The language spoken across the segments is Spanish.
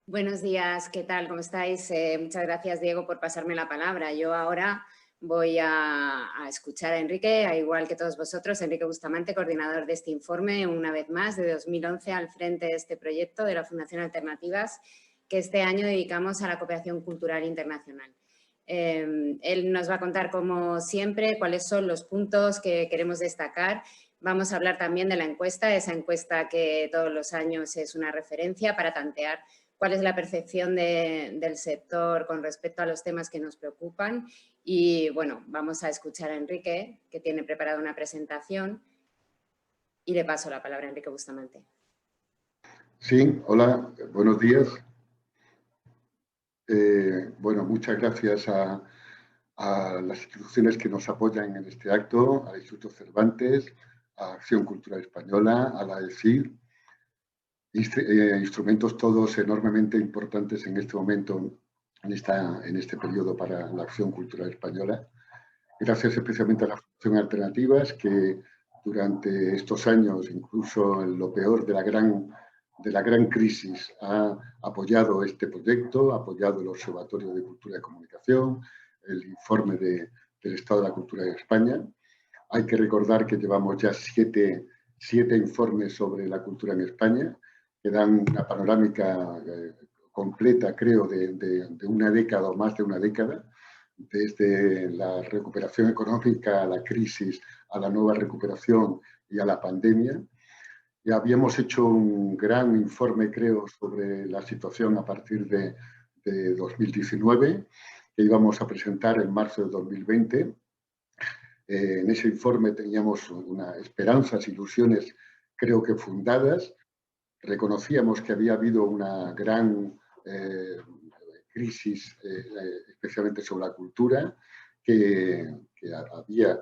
Buenos días, ¿qué tal? ¿Cómo estáis? Muchas gracias, Diego, por pasarme la palabra. Yo ahora voy a escuchar a Enrique, a igual que todos vosotros, Enrique Bustamante, coordinador de este informe, una vez más, de 2011 al frente de este proyecto de la Fundación Alternativas, que este año dedicamos a la cooperación cultural internacional. Él nos va a contar, como siempre, cuáles son los puntos que queremos destacar. Vamos a hablar también de la encuesta, esa encuesta que todos los años es una referencia para tantear cuál es la percepción del sector con respecto a los temas que nos preocupan. Y bueno, vamos a escuchar a Enrique, que tiene preparada una presentación, y le paso la palabra a Enrique Bustamante. Sí, hola, buenos días. Bueno, muchas gracias a las instituciones que nos apoyan en este acto, al Instituto Cervantes, a Acción Cultural Española, a la ESID, instrumentos todos enormemente importantes en este momento, en este periodo para la Acción Cultural Española. Gracias especialmente a la Fundación Alternativas, que durante estos años, incluso en lo peor de la gran crisis, ha apoyado este proyecto, ha apoyado el Observatorio de Cultura y Comunicación, el informe del Estado de la Cultura de España. Hay que recordar que llevamos ya siete informes sobre la cultura en España, que dan una panorámica completa, creo, de una década o más de una década, desde la recuperación económica a la crisis, a la nueva recuperación y a la pandemia. Ya habíamos hecho un gran informe, creo, sobre la situación a partir de 2019, que íbamos a presentar en marzo de 2020. En ese informe teníamos unas esperanzas, ilusiones, creo que fundadas. Reconocíamos que había habido una gran crisis, especialmente sobre la cultura, que había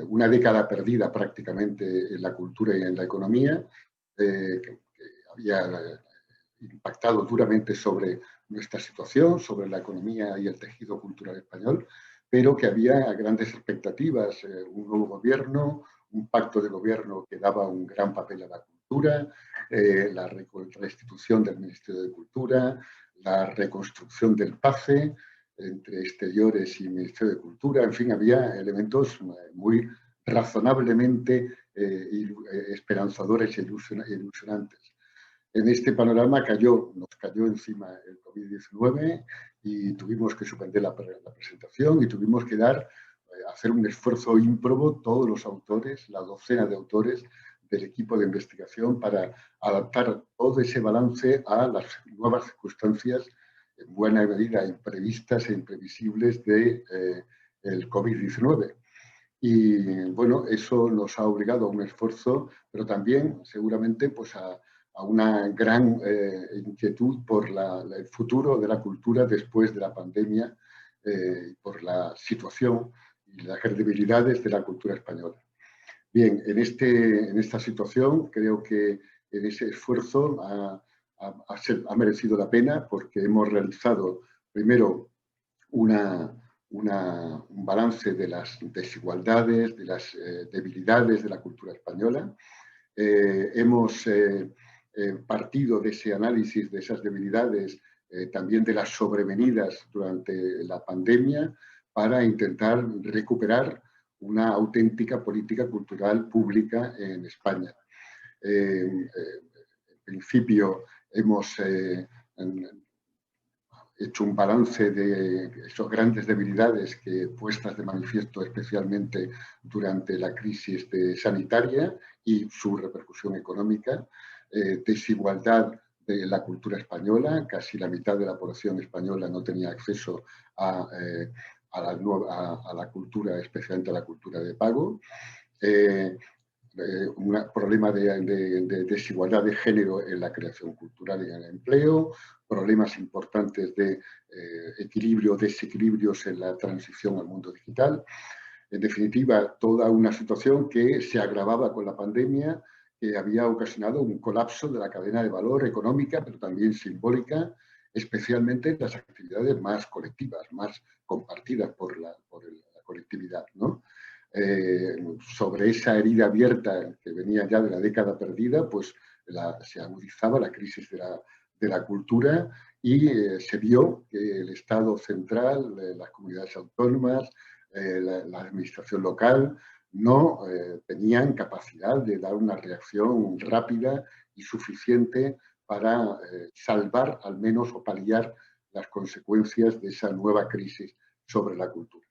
una década perdida prácticamente en la cultura y en la economía, que había impactado duramente sobre nuestra situación, sobre la economía y el tejido cultural español, pero que había grandes expectativas, un nuevo gobierno, un pacto de gobierno que daba un gran papel a la cultura, la restitución del Ministerio de Cultura, la reconstrucción del PACE entre exteriores y Ministerio de Cultura, en fin, había elementos muy razonablemente esperanzadores e ilusionantes. En este panorama nos cayó encima el COVID-19 y tuvimos que suspender la presentación y tuvimos que hacer un esfuerzo ímprobo, todos los autores, la docena de autores del equipo de investigación, para adaptar todo ese balance a las nuevas circunstancias, en buena medida imprevistas e imprevisibles del COVID-19. Y bueno, eso nos ha obligado a un esfuerzo, pero también seguramente pues a una gran inquietud por el futuro de la cultura después de la pandemia, por la situación y las credibilidades de la cultura española. Bien, en esta situación creo que en ese esfuerzo ha merecido la pena, porque hemos realizado primero un balance de las desigualdades, de las debilidades de la cultura española. Hemos partido de ese análisis de esas debilidades, también de las sobrevenidas durante la pandemia, para intentar recuperar una auténtica política cultural pública en España. En principio hemos hecho un balance de esas grandes debilidades que puestas de manifiesto especialmente durante la crisis sanitaria y su repercusión económica, desigualdad de la cultura española. Casi la mitad de la población española no tenía acceso a la cultura, especialmente a la cultura de pago. Un problema de desigualdad de género en la creación cultural y en el empleo, problemas importantes de desequilibrios en la transición al mundo digital. En definitiva, toda una situación que se agravaba con la pandemia, que había ocasionado un colapso de la cadena de valor económica, pero también simbólica, especialmente en las actividades más colectivas, más compartidas por la colectividad, ¿no? Sobre esa herida abierta que venía ya de la década perdida, pues se agudizaba la crisis de la cultura, y se vio que el Estado central, las comunidades autónomas, la administración local, no tenían capacidad de dar una reacción rápida y suficiente para salvar al menos o paliar las consecuencias de esa nueva crisis sobre la cultura.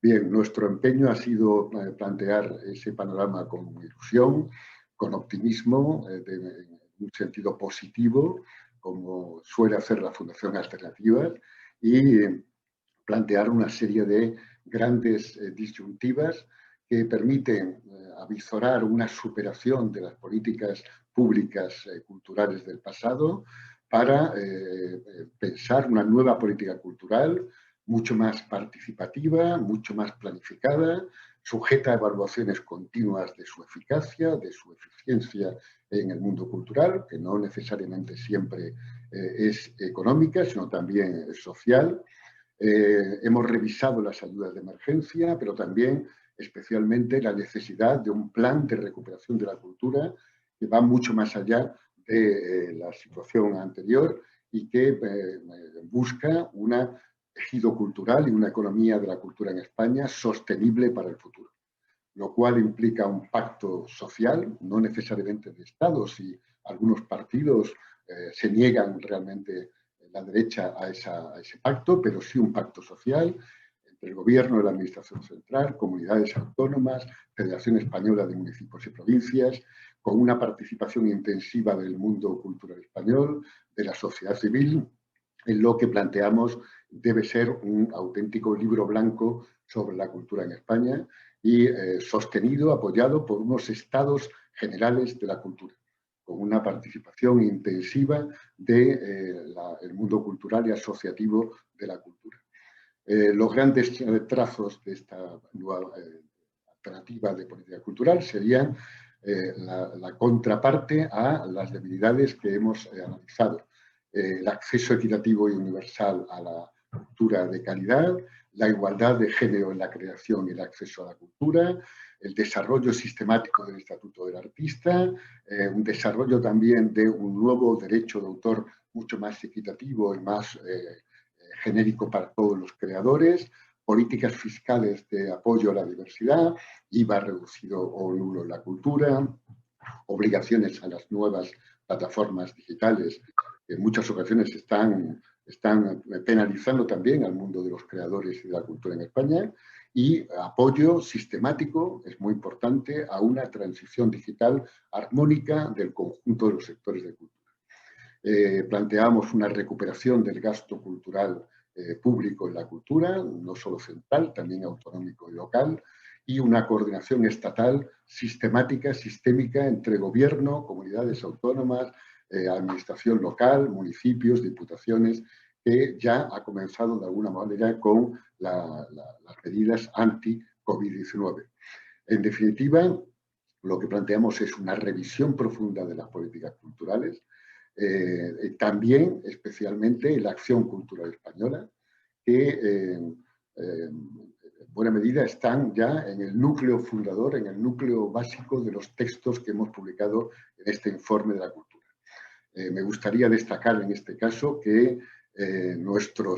Bien, nuestro empeño ha sido plantear ese panorama con ilusión, con optimismo, en un sentido positivo, como suele hacer la Fundación Alternativas, y plantear una serie de grandes disyuntivas que permiten avisorar una superación de las políticas públicas culturales del pasado para pensar una nueva política cultural mucho más participativa, mucho más planificada, sujeta a evaluaciones continuas de su eficacia, de su eficiencia en el mundo cultural, que no necesariamente siempre es económica, sino también social. Hemos revisado las ayudas de emergencia, pero también especialmente la necesidad de un plan de recuperación de la cultura que va mucho más allá de la situación anterior y que busca un tejido cultural y una economía de la cultura en España sostenible para el futuro, lo cual implica un pacto social, no necesariamente de Estado, si algunos partidos se niegan realmente la derecha a ese pacto, pero sí un pacto social entre el gobierno y la administración central, comunidades autónomas, Federación Española de Municipios y Provincias, con una participación intensiva del mundo cultural español, de la sociedad civil, en lo que planteamos debe ser un auténtico libro blanco sobre la cultura en España y sostenido, apoyado por unos estados generales de la cultura, con una participación intensiva del mundo cultural y asociativo de la cultura. Los grandes trazos de esta nueva alternativa de política cultural serían la contraparte a las debilidades que hemos analizado. El acceso equitativo y universal a la cultura de calidad, la igualdad de género en la creación y el acceso a la cultura, el desarrollo sistemático del Estatuto del Artista, un desarrollo también de un nuevo derecho de autor mucho más equitativo y más genérico para todos los creadores, políticas fiscales de apoyo a la diversidad, IVA reducido o nulo en la cultura, obligaciones a las nuevas plataformas digitales, que en muchas ocasiones están penalizando también al mundo de los creadores y de la cultura en España, y apoyo sistemático, es muy importante, a una transición digital armónica del conjunto de los sectores de cultura. Planteamos una recuperación del gasto cultural público en la cultura, no solo central, también autonómico y local, y una coordinación estatal sistemática, sistémica entre gobierno, comunidades autónomas, administración local, municipios, diputaciones, que ya ha comenzado de alguna manera con las medidas anti-COVID-19. En definitiva, lo que planteamos es una revisión profunda de las políticas culturales, también especialmente la acción cultural española, que en buena medida están ya en el núcleo fundador, en el núcleo básico de los textos que hemos publicado en este informe de la cultura. Me gustaría destacar en este caso que nuestro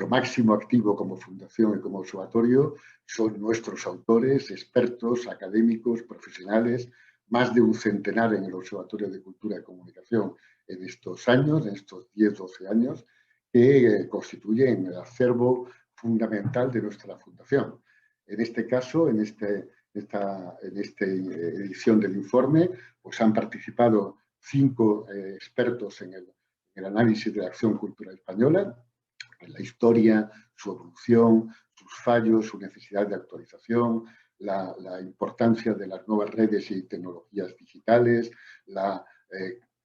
máximo activo como fundación y como observatorio son nuestros autores, expertos, académicos, profesionales, más de un centenar en el Observatorio de Cultura y Comunicación en estos años, en estos 10-12 años, que constituyen el acervo fundamental de nuestra fundación. En este caso, en esta edición del informe, pues han participado 5 expertos en el análisis de la acción cultural española, en la historia, su evolución, sus fallos, su necesidad de actualización, la importancia de las nuevas redes y tecnologías digitales, la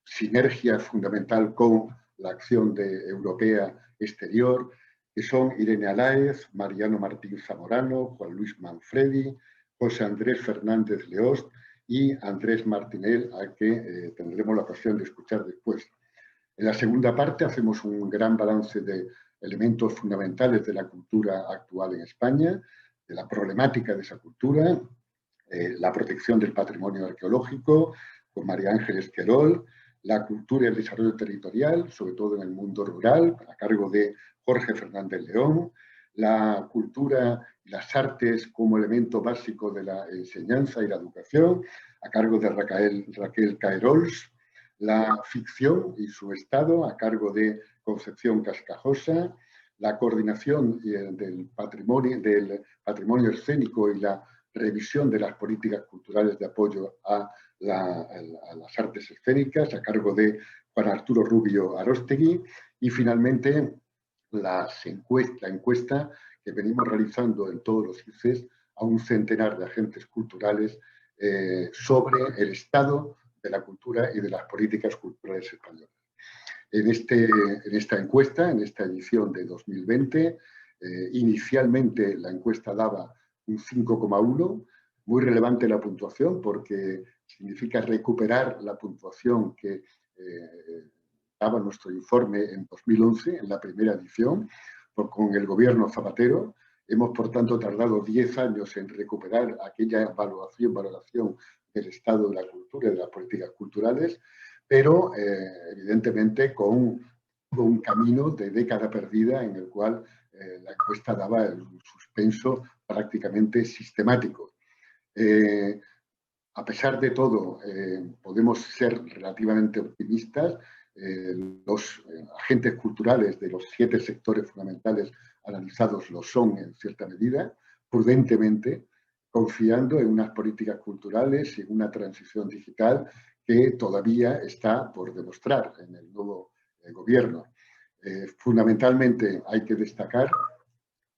sinergia fundamental con la acción europea exterior, que son Irene Aláez, Mariano Martín Zamorano, Juan Luis Manfredi, José Andrés Fernández Leost y Andrés Martinel, a que tendremos la ocasión de escuchar después. En la segunda parte hacemos un gran balance de elementos fundamentales de la cultura actual en España, de la problemática de esa cultura, la protección del patrimonio arqueológico, con María Ángeles Querol, la cultura y el desarrollo territorial, sobre todo en el mundo rural, a cargo de Jorge Fernández León, la cultura y las artes como elemento básico de la enseñanza y la educación, a cargo de Raquel Caerols, la ficción y su estado, a cargo de Concepción Cascajosa, la coordinación del patrimonio escénico y la revisión de las políticas culturales de apoyo a las artes escénicas, a cargo de Juan Arturo Rubio Aróstegui, y finalmente la encuesta que venimos realizando en todos los ICES a un centenar de agentes culturales sobre el estado de la cultura y de las políticas culturales españolas. En esta encuesta, en esta edición de 2020, inicialmente la encuesta daba un 5,1, muy relevante la puntuación porque significa recuperar la puntuación que daba nuestro informe en 2011, en la primera edición, con el gobierno Zapatero. Hemos, por tanto, tardado 10 años en recuperar aquella valoración del estado de la cultura y de las políticas culturales, pero evidentemente con un camino de década perdida en el cual la encuesta daba un suspenso prácticamente sistemático. A pesar de todo, podemos ser relativamente optimistas. Los agentes culturales de los 7 sectores fundamentales analizados lo son en cierta medida, prudentemente, confiando en unas políticas culturales y en una transición digital que todavía está por demostrar en el nuevo gobierno. Fundamentalmente hay que destacar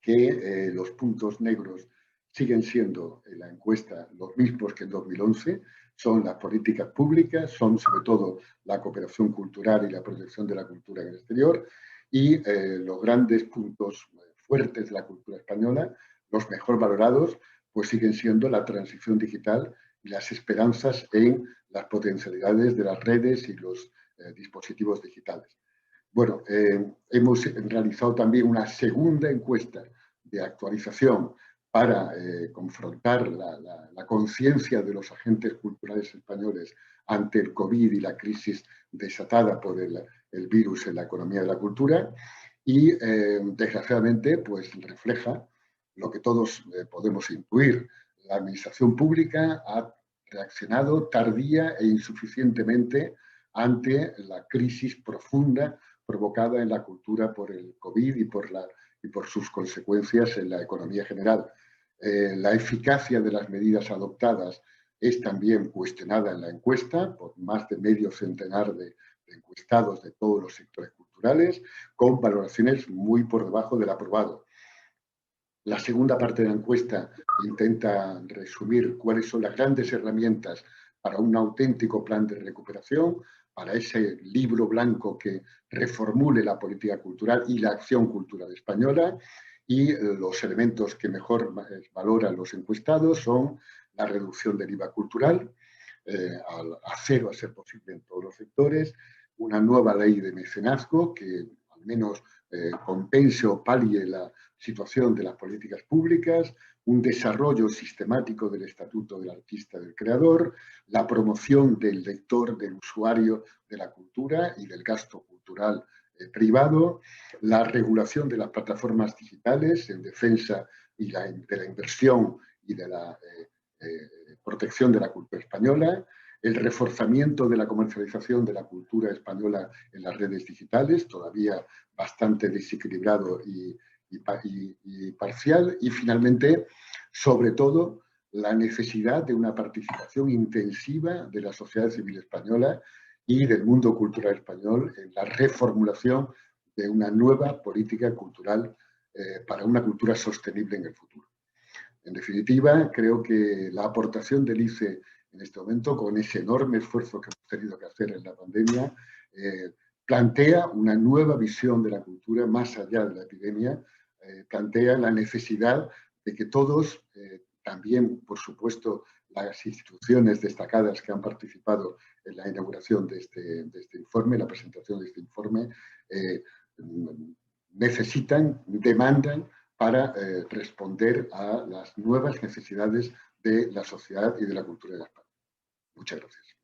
que los puntos negros siguen siendo en la encuesta los mismos que en 2011, son las políticas públicas, son sobre todo la cooperación cultural y la protección de la cultura en el exterior, y los grandes puntos fuertes de la cultura española, los mejor valorados, pues siguen siendo la transición digital y las esperanzas en las potencialidades de las redes y los dispositivos digitales. Bueno, hemos realizado también una segunda encuesta de actualización para confrontar la conciencia de los agentes culturales españoles ante el COVID y la crisis desatada por el virus en la economía de la cultura, y desgraciadamente pues refleja lo que todos podemos intuir. La administración pública ha reaccionado tardía e insuficientemente ante la crisis profunda provocada en la cultura por el COVID y por sus consecuencias en la economía general. La eficacia de las medidas adoptadas es también cuestionada en la encuesta por más de medio centenar de encuestados de todos los sectores culturales, con valoraciones muy por debajo del aprobado. La segunda parte de la encuesta intenta resumir cuáles son las grandes herramientas para un auténtico plan de recuperación, para ese libro blanco que reformule la política cultural y la acción cultural española, y los elementos que mejor valoran los encuestados son la reducción del IVA cultural, a cero a ser posible en todos los sectores, una nueva ley de mecenazgo que al menos compense o palie la situación de las políticas públicas, un desarrollo sistemático del estatuto del artista y del creador, la promoción del lector, del usuario de la cultura y del gasto cultural privado, la regulación de las plataformas digitales en defensa de la inversión y de la protección de la cultura española, el reforzamiento de la comercialización de la cultura española en las redes digitales, todavía bastante desequilibrado y parcial, y finalmente, sobre todo, la necesidad de una participación intensiva de la sociedad civil española y del mundo cultural español en la reformulación de una nueva política cultural para una cultura sostenible en el futuro. En definitiva, creo que la aportación del ICE en este momento, con ese enorme esfuerzo que hemos tenido que hacer en la pandemia, plantea una nueva visión de la cultura más allá de la epidemia, plantea la necesidad de que todos, también, por supuesto, las instituciones destacadas que han participado en la inauguración de este informe, la presentación de este informe, necesitan, demandan para responder a las nuevas necesidades de la sociedad y de la cultura de España. Muchas gracias.